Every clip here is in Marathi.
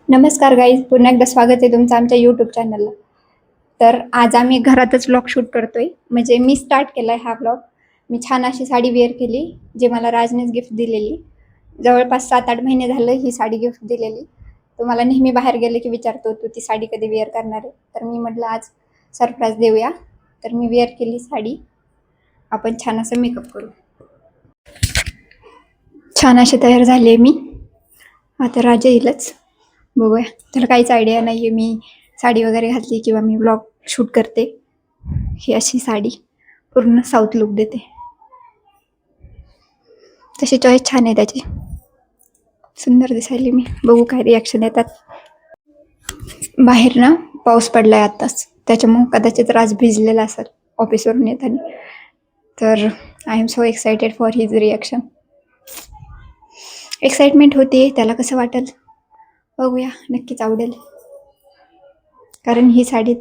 नमस्कार गाईज, पुन्हा एकदा स्वागत आहे तुमचं आमच्या यूट्यूब चॅनलला. तर आज आम्ही घरातच व्लॉग शूट करतोय. म्हणजे मी स्टार्ट केला आहे हा व्लॉग. मी छान अशी साडी वेअर केली, जे मला राजनेच गिफ्ट दिलेली. जवळपास 7-8 महिने झालं ही साडी गिफ्ट दिलेली. तो मला नेहमी बाहेर गेले की विचारतो, तू ती साडी कधी वेअर करणार आहे. तर मी म्हटलं आज सरप्राईज देऊया. तर मी वेअर केली साडी. आपण छान असं मेकअप करू. छान अशी तयार झाली आहे मी. आता राजा येईलच, बघूया. त्याला काहीच आयडिया नाही आहे मी साडी वगैरे घातली किंवा मी व्लॉग शूट करते. ही अशी साडी पूर्ण साऊथ लुक देते. तशी चॉईस छान आहे त्याची, सुंदर दिसायली मी. बघू काय रिॲक्शन येतात. बाहेर ना पाऊस पडलाय आत्ताच, त्याच्यामुळे कदाचित राज भिजलेला असेल ऑफिसवरून येताना. तर I am so excited for his reaction. Excitement होते त्याला कसं वाटेल, बघूया. नक्कीच आवडेल, कारण ही साडी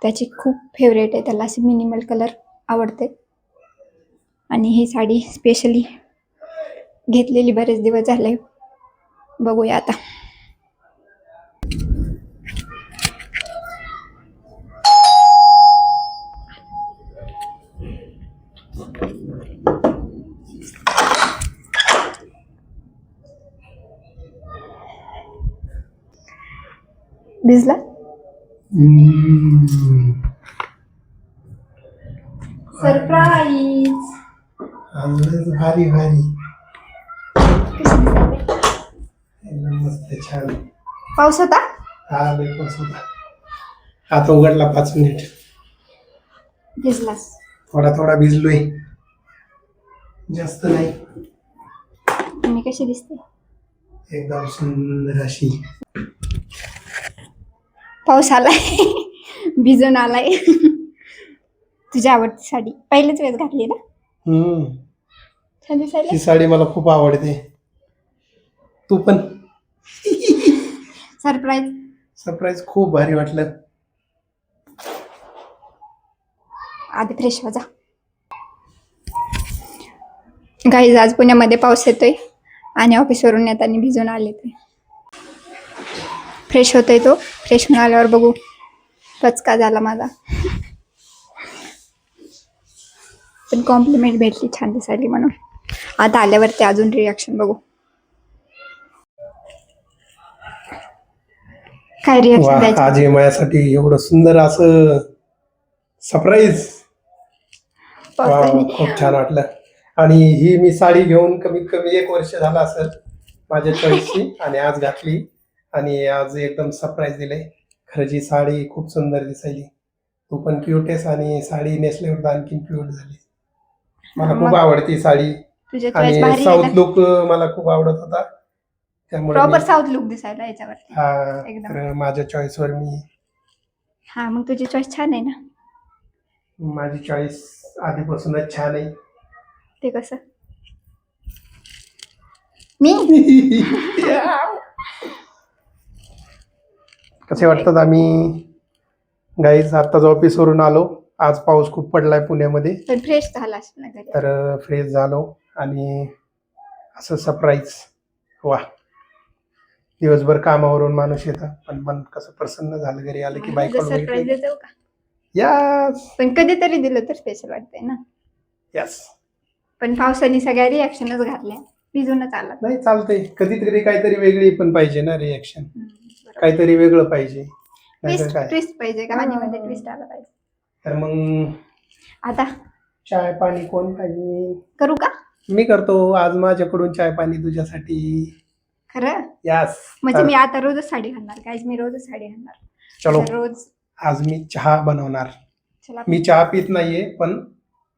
त्याची खूप फेवरेट आहे. त्याला असे मिनिमल कलर आवडते आणि ही साडी स्पेशली घेतलेली बरेच दिवस झाले. बघूया आता. भिजला सरप्राईज. भारी भारी कशी दिसते? एकदम मस्त छान. पाऊस होता. हा लय पाऊस होता, आता उघडला 5 मिनिट. भिजलास? थोडा थोडा भिजलोय, जास्त नाही. मी कशी दिसते? एकदम सुंदर अशी. पाऊस आलाय, भिजून आलाय. तुझी आवडती साडी पहिलेच वेळेस घातली ना? छान दिसायला. ही साडी मला खूप आवडते. तू पण? सरप्राईज. सरप्राईज खूप भारी वाटलं. आधी फ्रेश हो जा. गाईज, आज पुण्यामध्ये पाऊस येतोय आणि ऑफिसवरून येताना भिजून आले. ते फ्रेश होतोय. तो फ्रेश होऊन आल्यावर बघू पचका झाला माझा. पण कॉम्प्लिमेंट भेटली छान दिसायली म्हणून. आता आल्यावरती अजून रिॲक्शन बघू काय रिॲक्शन द्यायची. आज हे माझ्यासाठी एवढं सुंदर असं सरप्राईज. खूप छान वाटलं. आणि ही मी साडी घेऊन कमीत कमी 1 वर्ष झालं असेल माझ्या चॉईसची, आणि आज घातली आणि आज एकदम सरप्राईज दिले. खरंच ही साडी खूप सुंदर दिसायली. तू पण क्यूट आहेस आणि साडी नेसल्यावर आणखी क्यूट झाली. मला खूप आवडती साडी. आणि साऊथ लुक मला खूप आवडत होता, त्यामुळे प्रॉपर साऊथ लुक दिसायला याच्यावरती. हा, माझ्या चॉईस वर मी. हा, मग तुझी चॉईस छान आहे ना? माझी चॉईस आधीपासूनच छान आहे. ते कसं? मी कसे वाटतात आम्ही गाईज? आत्ताच ऑफिसवरून आलो. आज पाऊस खूप पडलाय पुण्यामध्ये, पण फ्रेश झाला असेल ना घरी? तर फ्रेश झालो आणि असं सरप्राईज. वा, दिवसभर कामावरून माणूस येतं पण मन कसं प्रसन्न झालं घरी आलं की. सरप्राईज देतो का? यस. पण कधीतरी दिलं तर स्पेशल वाटतंय ना. यस. पण पावसाने सगळ्या रिॲक्शनच घातल्या, भिजूनच आला. नाही, चालतंय. कधीतरी काहीतरी वेगळी पण पाहिजे ना रिॲक्शन. काहीतरी वेगळं पाहिजे. ट्विस्ट पाहिजे, कहाणीमध्ये ट्विस्ट आला पाहिजे. तर मग आता चाय पाणी कोण पाहिजे? करू का? मी करतो. आज माझ्याकडून चाय पाणी तुझ्यासाठी. खरं? यस. म्हणजे मी आता रोजच साडी घालणार. काय, मी रोजच साडी घालणार. चलो, रोज आज मी चहा बनवणार. मी चहा पित नाहीये, पण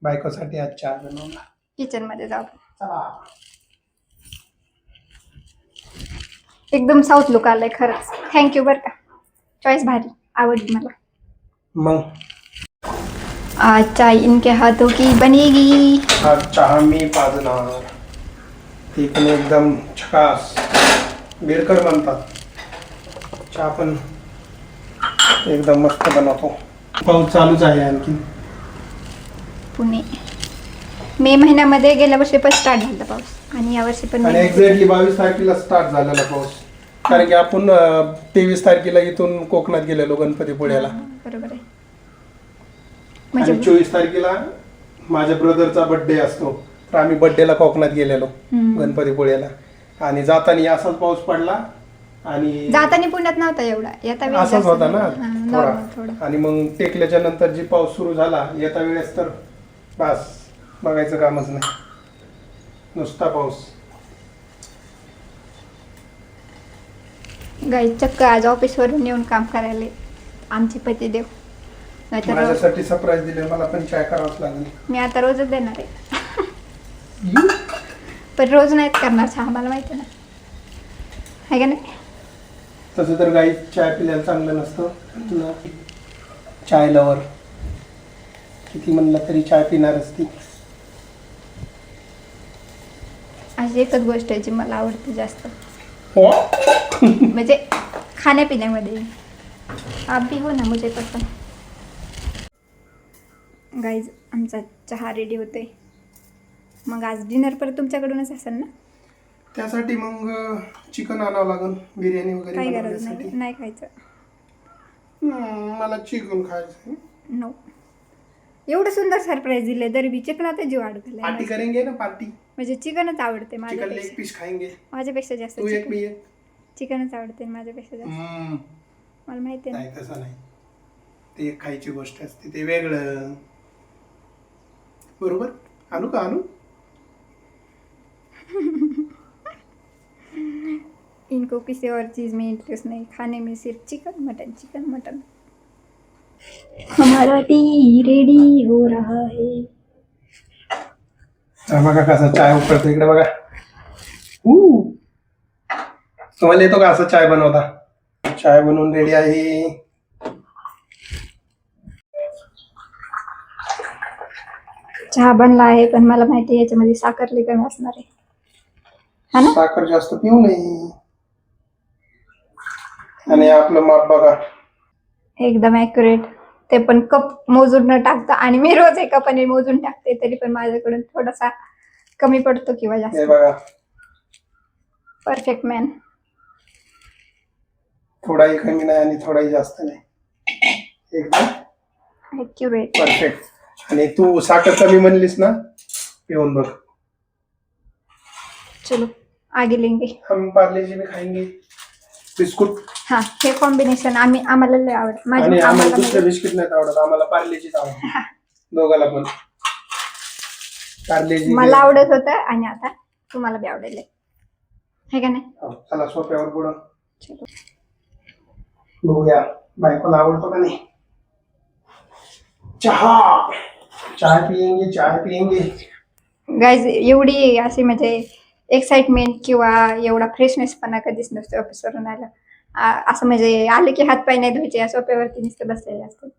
बायकोसाठी आज चहा बनवणार. किचन मध्ये जाऊ. चला. एकदम साऊथ लुक आलाय खरंच. थँक्यू बरं का, चॉईस भारी, आवडली मला. मग आज चाय इनके हाथों की बनेगी. आज चहा मी पाजणार, ती पण एकदम झकास. बेडकर म्हणतात. चहा पण एकदम मस्त बनवतो. पाऊस चालूच आहे आणखी पुणे. मे महिन्यामध्ये गेल्या वर्षी पण स्टार्ट झाला पाऊस आणि यावर्षी पण आणि एक्झॅक्टली 22 तारखेला स्टार्ट झालेला पाऊस. कारण की आपण 23 तारखेला इथून कोकणात गेलेलो गणपतीपुळ्याला. बरोबर आहे. आणि 24 तारखेला माझ्या ब्रदरचा बर्थडे असतो, तर आम्ही बर्थडेला कोकणात गेलेलो गणपतीपुळ्याला. आणि जाताना असाच पाऊस पडला आणि जाताना पुण्यात नव्हता एवढा, येता वेळेस असाच जास्त होता झाला. ना normal थोडा. थोडा. आणि मग टेकल्याच्या नंतर जी पाऊस सुरू झाला येता वेळेस तर बस बघायचं कामच नाही, नुसता पाऊस. गाई चक्क आज ऑफिसवरून येऊन काम करायला आमचे पतिदेव. नाहीतर रोज माझ्यासाठी सरप्राईज दिले, मला पण चाय करावंच लागेल. मी आता रोजच देणार आहे. पण रोज नाहीत करणार चहा, मला माहिती ना, आहे का नाही. तसं तर गाई चाय पिल्याला चांगलं नसतं. चाय लवर किती म्हणलं तरी चाय पिणारच ती. अशी एकच गोष्ट आहे जी मला आवडते जास्त, हो म्हणजे खाण्यापिण्यामध्ये. आप भी हो ना मुझे पसंद. गाईज आमचा चहा रेडी होतोय. मग आज डिनर परत तुमच्याकडूनच असेल ना. त्यासाठी मग चिकन आणावं लागेल, बिर्याणी वगैरे काही गरज बनवण्यासाठी. नाही, नाही खायचं. मला चिकन खायचं. नो, एवढं सुंदर सरप्राईज दिले तरी बी चिकनात जीव अडकलाय. पार्टी करेंगे ना, पार्टी. म्हणजे चिकनच आवडते चिकन माझ्यापेक्षा. लेग पीस खाएंगे. माझ्यापेक्षा जास्त तू एक मी एक. चिकनच आवडते माझ्यापेक्षा जास्त. मला माहिती आहे नाही तसं नाही, ते एक खायची गोष्ट असते, ते वेगळं. बरोबर. आणू का आणू. इनको किसी और चीज़ में इंटरेस्ट नहीं, खाने में सिर्फ चिकन मटन, चिकन मटन. हमारा टी रेडी हो रहा है. बघा कसा चाय उकळतो इकडे बघा. तुम्हाला येतो का असं चाय बनवता. चाय बनवून रेडी आहे. चहा बनला आहे, पण मला माहिती आहे याच्यामध्ये साखर लई कमी असणार आहे, हा ना. साखर जास्त पिऊ नये. आणि आपलं माप बघा एकदम ॲक्युरेट. ते पण कप मोजून न टाकता, आणि मी रोज एका कपाने मोजून टाकते, तरी पण माझ्याकडून थोडासा कमी पडतो किंवा हे जास्त. बघा, परफेक्ट मॅन. थोडाही कमी नाही आणि थोडाही जास्त नाही, एकदम ॲक्युरेट. परफेक्ट. आणि तू साखर कमी म्हणलीस ना, पिऊन बघ. चलो आगे लेंगे. हम पार्ले-जी भी खाएंगे, बिस्कुट. हा, हे कॉम्बिनेशन आम्हाला लय आवडत. आणि आम्हाला दुसरे बिस्किट नाही आवडत, आम्हाला पार्ले-जीच आवडत दोघाला पण. पार्ले-जी मला आवडत होतं आणि आता तुम्हाला बी आवडेल, हे का नाही. चला सोप्यावर पुढं चलो बघूया बायकोला आवडतो का नाही चहा. चाय पियेंगे, चाय पियेंगे. गाईज, एवढी अशी म्हणजे एक्साइटमेंट किंवा एवढा फ्रेशनेसपणा कधीच नसतो ऑफिसवरून आला. असं म्हणजे आले की हात पाय नाही धुवायचे, या सोप्यावरती नुसतं बसलेले असतात.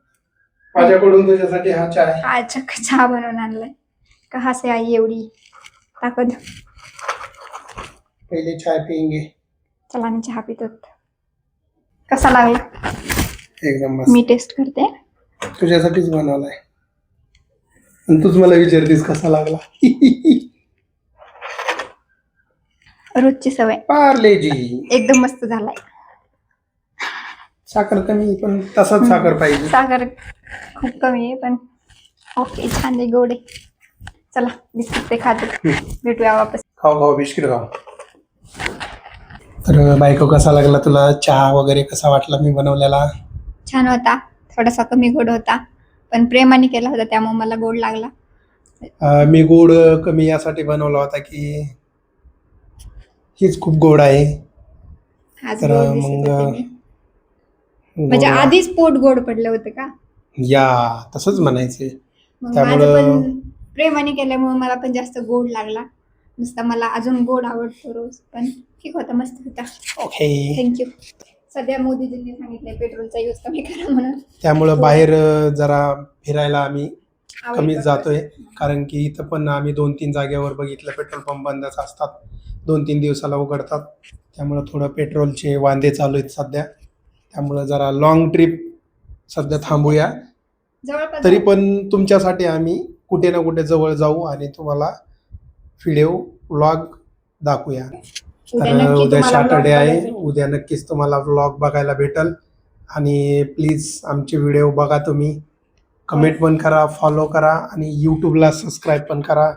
माझ्याकडून तुझ्यासाठी हा चाय. अच्छा, चहा बनवून आणलाय. कहा से आई एवढी ताकद. पहिले चाय पियेंगे. चला आणि चहा पितो. कसा लागला. एकदम मस्त. मी टेस्ट करते. तुझ्यासाठीच बनवलाय आणि तूच मला विचारतीस कसा लागला. रोजची सवय. पार्ले-जी एकदम मस्त झालाय. साखर कमी, पण तसाच साखर पाहिजे. साखर खूप कमी आहे, पण ओके, छान आहे, गोड आहे. चला बिस्किट ते खाते, भेटूया वापस. खाऊ खाऊ बिस्किट खाऊ. तर बायको, कसा लागला तुला चहा वगैरे, कसा वाटला मी बनवलेला. छान होता. थोडासा कमी गोड होता, पण प्रेमाने केला होता त्यामुळे मला गोड लागला. मी गोड कमी यासाठी बनवला होता की हीच खूप गोड आहे. आज तर गोड दिसत मग होते मी. म्हणजे आधीच पोट गोड पडलं होतं का. या तसंच म्हणायचे. मग त्यामुळं- माझं पण प्रेमाने केल्यामुळे मला पण जास्त गोड लागला. नुसता मला अजून गोड आवडतो रोज, पण ठीक होता, मस्त होता. ओके. थँक्यू. सध्या मोदीजींनी सांगितलंय पेट्रोलचा यूज कमी करा म्हणून. त्यामुळं बाहेर जरा फिरायला आम्ही आवड कमीच करतोय. जातोय, कारण की इथं पण आम्ही 2-3 जागेवर बघितलं पेट्रोल पंप बंदच असतात, 2-3 दिवसाला उघडतात. त्यामुळं थोडं पेट्रोलचे वांदे चालू आहेत सध्या. त्यामुळं जरा लॉंग ट्रिप सध्या थांबूया. जवळपास तरी पण तुमच्यासाठी आम्ही कुठे ना कुठे जवळ जाऊ आणि तुम्हाला व्हिडिओ व्लॉग दाखवूया. उद्या तर नक्की उद्या तुम्हाला vlog सॅटर्डे आहे, बघायला भेटेल. उद्या नक्कीच तुम्हाला व्लॉग बघायला भेटल. आणि प्लीज आमचे व्हिडिओ बघा तुम्ही, कमेंट पण करा, फॉलो करा आणि यूट्यूबला सबस्क्राईब पण करा.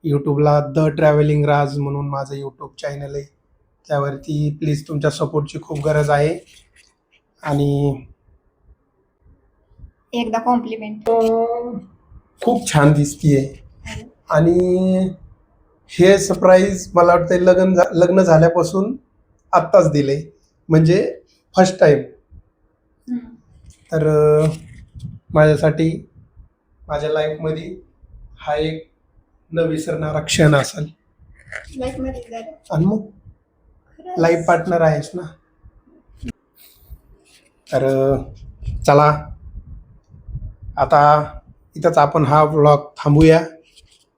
यूट्यूबला द ट्रॅव्हलिंग राज म्हणून माझं यूट्यूब चॅनल आहे, त्यावरती प्लीज तुमच्या सपोर्टची खूप गरज आहे. आणि एकदा कॉम्प्लिमेंट. खूप छान दिसतीये. आणि हे सरप्राईज मला वाटतं लग्न झाल्यापासून आत्ताच दिले, म्हणजे फर्स्ट टाइम. तर माझ्यासाठी माझ्या लाईफमध्ये हा एक न विसरणारा क्षण असेल. लाईफ मध्ये झालं. आणि मग खरंच. लाईफ पार्टनर आहेस ना. तर चला आता इथंच आपण हा व्लॉग थांबूया.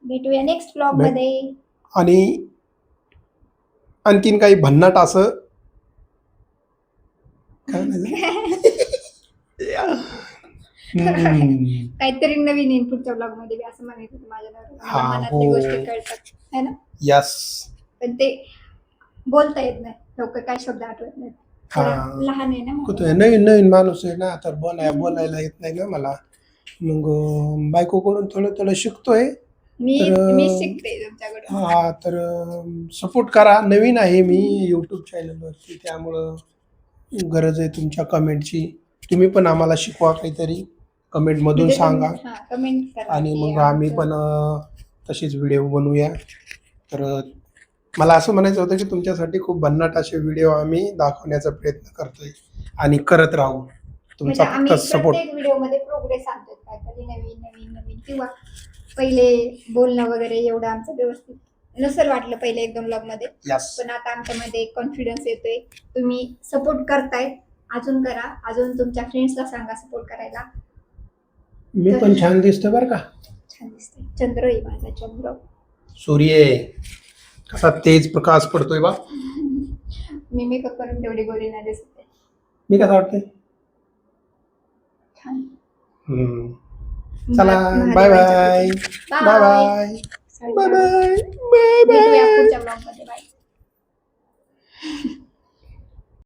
भेटूया नेक्स्ट व्लॉग मध्ये. आणि आणखीन काही भन्नाट असं काय म्हणायचं? काहीतरी नवीन येईल पुढच्या ब्लॉग मध्ये, असं म्हणायचं होतं माझ्या नवऱ्याला. हा, मला मनातल्या हो. गोष्टी कळतात है ना, यस. पण ते बोलता येत नाही, लवकर काय शब्द आठवत नाहीत. हा. थोडं लहान आहे ना म्हणून. कुठे नवीन नवीन माणूस आहे ना, तर बोलायला येत नाही ना मला. मग बायकोकडून थोडं थोडं शिकतोय. मी तर शिकते तुमच्याकडून. हा, तर सपोर्ट करा. नवीन आहे मी यूट्यूब चॅनलवरती, त्यामुळं गरज आहे तुमच्या कमेंटची. तुम्ही पण आम्हाला शिकवा काहीतरी, कमेंटमधून म्हणजे सांगा. कमेंट करा आणि की मग आम्ही आमचं- पण तसेच व्हिडिओ बनवूया. तर मला असं म्हणायचं होतं की तुमच्यासाठी खूप भन्नाट असे व्हिडिओ आम्ही दाखवण्याचा प्रयत्न करतोय आणि करत राहू. म्हणजे तुमचा आम्ही फक्त सपोर्ट. प्रत्येक व्हिडिओ मध्ये प्रोग्रेस आणतोय, काहीतरी नवीन नवीन नवीन, किंवा पहिले बोलणं वगैरे एवढं आमचं व्यवस्थित नसेल वाटलं पहिले एक दोन ब्लॉग मध्ये, यस. पण आता आमच्यामध्ये कॉन्फिडन्स येतोय. तुम्ही सपोर्ट करताय, अजून करा, अजून तुमच्या फ्रेंड्सला सांगा सपोर्ट करायला. मी पण छान दिसतो बरं का. छान दिसते. चंद्र आहे माझा, चंद्र. सूर्य आहे. कसा तेज प्रकाश पडतोय बा. मी मेकअप करून तेवढी गोरी नाही दिसते. मी कसं वाटतंय. छान. चला, bye bye bye bye bye bye bye. भेटूया पुढच्या ब्लॉग मध्ये. बाय.